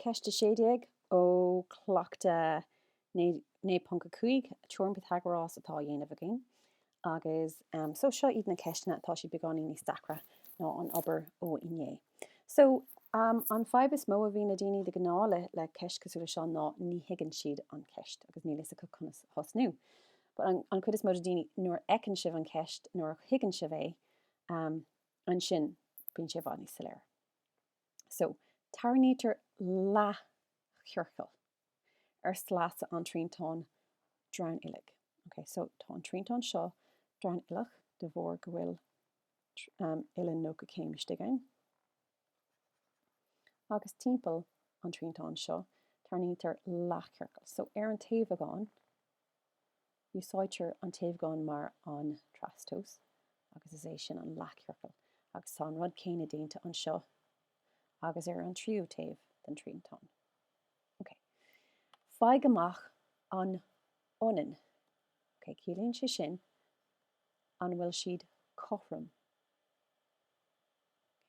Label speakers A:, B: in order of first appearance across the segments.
A: ceist séideag ó Cleachtadh né punca cuig Teoirim Phíotagaráis atá dhéanamh agin agus so seo iad na ceistena atá si beagán níos dacra ná an obair ó inné. So an fibus mó a bhí na daoine de gná le ceist cosúla seo ná ní higann siad an ceist agus ní lesa chunas hosnú. But an chud is mó daoine nuair ecann sibh an ceist nuair higann sibh é an sin bíonn sibh an níos léir. So tarnítar lá cheorcail sláasa an tríntáin drean ilig. Okay, so tá an tríntáin seo drean ilach de bhór go bhfuil ilen nó go céimisteagain. Agus timpeall an tríntáin seo tarnítar lá cheorcail. So an taobhagán, úsáidtear an taobhagán mar an trastos agus is é sin an lá cheorcail. Agus tá an rud céine déanta an seo agus an tríú taobh den tríntáin. Okay. Feig amach an onan. Okay, cílíonn sé sin an bhfuil siad cothrom.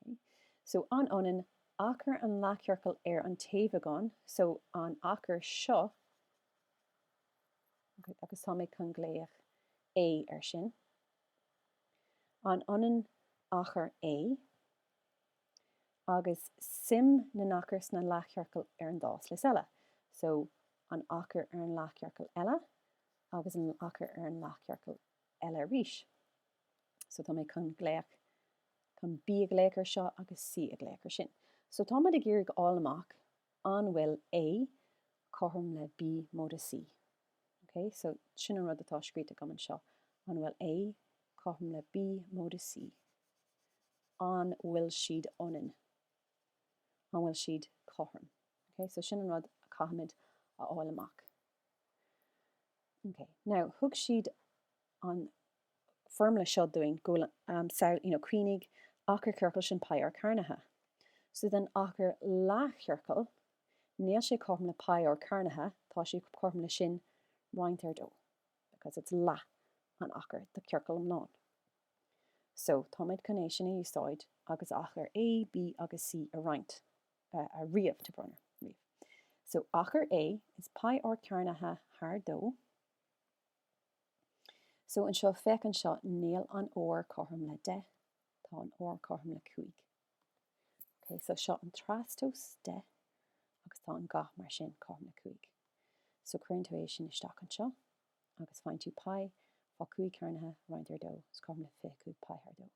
A: Okay. So an onan achar an lá cheorcail an taobhagán, so an achar seo, okay, agus tá mé chun gléach é sin. An onan achar é agus sim na nachars na lá cheorcail an dás le eile. So an achar an lá cheorcail eile agus an achar an lá cheorcail eile ríis. So tá mé chun gléach chun bí a gléachar seo agus si a gléachar sin. So tá mé ag iarg áil amach an bhfuil é cothrom le bí móda si. Okay, so sin an rud atá scríte go an seo. An bhfuil é cothrom le bí móda si. An bhfuil siad onan. An bhfuil siad cothrom. Okay, so sin an rud a cahamid a áil amach. Okay, now thug siad an formula seo doing go cuinig achar ceorcail sin páir carnatha. So den achar lá cheorcail níl sé cothrom le páir carnatha, tá sé cothrom le sin roinnt ar dó, because it's lá an achar de ceorcail amláin. So tá méid conné sin a úsáid agus achar A, B agus C a roinnt a riamh to brunner. So achar A is pi or carnatha haar dó. So an seo feic an seo níl an óir cothrom le 10, tá an óir cothrom le 5. Okay, so seo an trastos 10 agus tá an gath mar sin cothrom le 5. So cuireann tú é sin isteach an seo agus fáin tú pi fá 5 carnatha roinnt ar dó, is cothrom le 5 pi haar dó.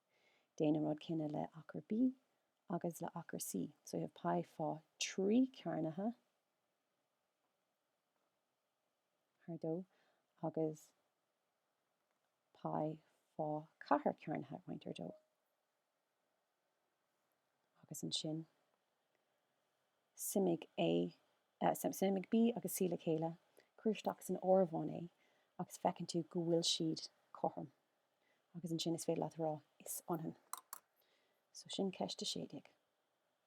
A: Déanam rud cinenne le achar B agus le achar C. So you have pi fá 3 carnatha haar dó agus pi fá 4 carnatha roinnt ar dó. Agus an sin simig B agus C le chéile, cruisteach san órbhán é agus fecinn tú go bhfuil siad cothrom. Agus an sin is féidir leat rá is anhan. So sin ceist séideag.